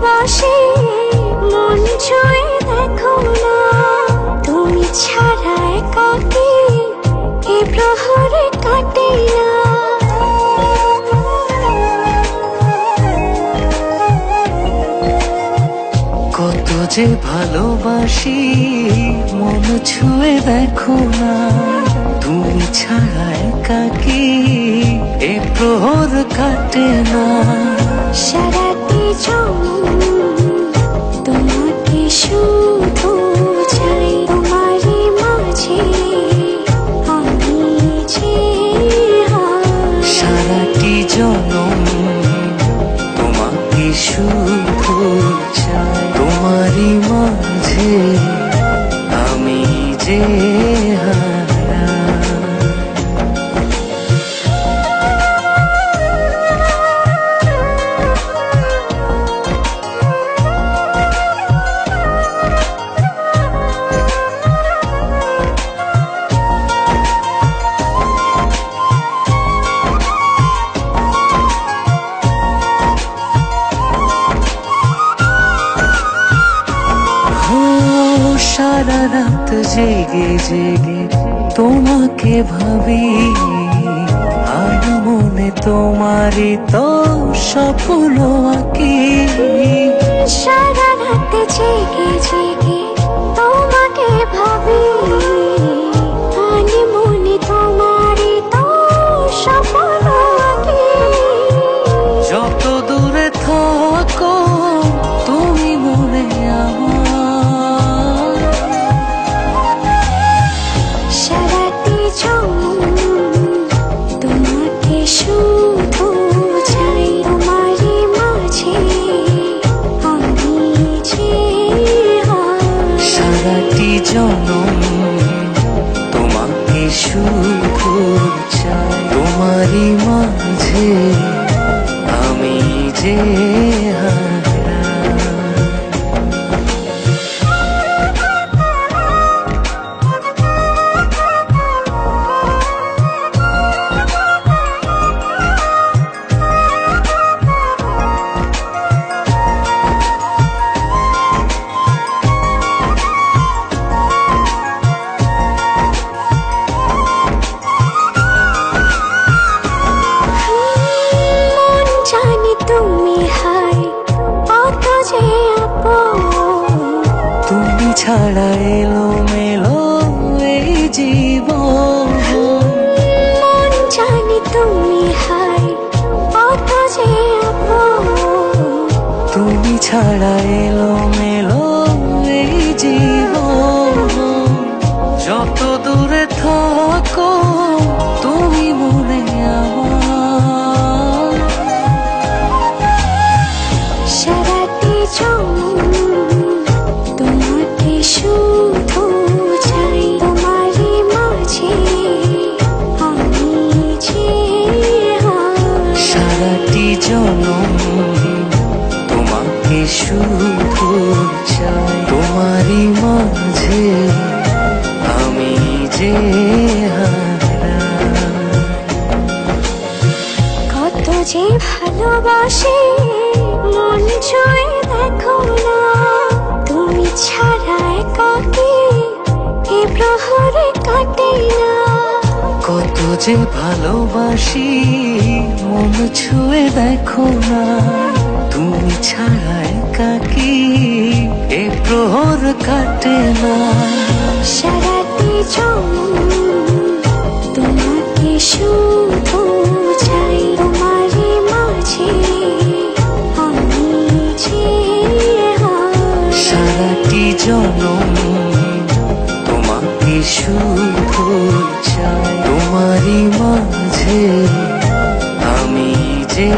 ভালোবাসি মন ছুঁয়ে দেখো না, তুমি ছাড়া একাকী এ প্রহরে কাটে না। কত যে ভালোবাসি মন ছুঁয়ে দেখো না, তুমি ছাড়া একাকী এ প্রহর কাটে না। সারাটি জনম তোমাকে শুধু চাই, তোমারই মাঝে আমি যে সারাটি জনম তোমাকে শুধু চাই, তোমারই মাঝে আমি যে সারা রাত জেগে জেগে তোমাকে ভাবি, আর মনে তোমারই তো স্বপ্ন আঁকি। সারা রাত জেগে জেগে তোমাকে ভাবি, আর মনে তোমারই তো স্বপ্ন আঁকি। যত দূরে থাকো তুমি মনে আমার, সারাটি জনম তোমাকে শুধু চাই, তোমারই মাঝে আমি যে সারাটি জনম তোমাকে শুধু চাই, তোমারই মাঝে আমি যে তুমি ছাড়া এলো মেলো এই জীবন। মন জানি তুমি হাই কত যে আপন, তুমি ছাড়া এলো মেলো এই জীবন। যত দূরে থাকো তুমি মনে আমার, সারাটি জনম তোমাকে শুধু চাই, তোমারই মাঝে আমি যে সারাটি জনম তোমাকে শুধু চাই, তোমারই মাঝে আমি যে কত যে ভালোবাসি মন ছুঁয়ে দেখো না, তুমি ছাড়া একাকী এ প্রহরে কাটে না। কত যে ভালোবাসি মন ছুঁয়ে দেখো না, তুমি ছাড়া একাকী এ প্রহর কাটে না। সারাটি জনম তোমাকে শুধু চাই, তোমারই মাঝে আমি যে সারাটি জনম তোমাকে শুধু চাই, তোমারই মাঝে আমি যে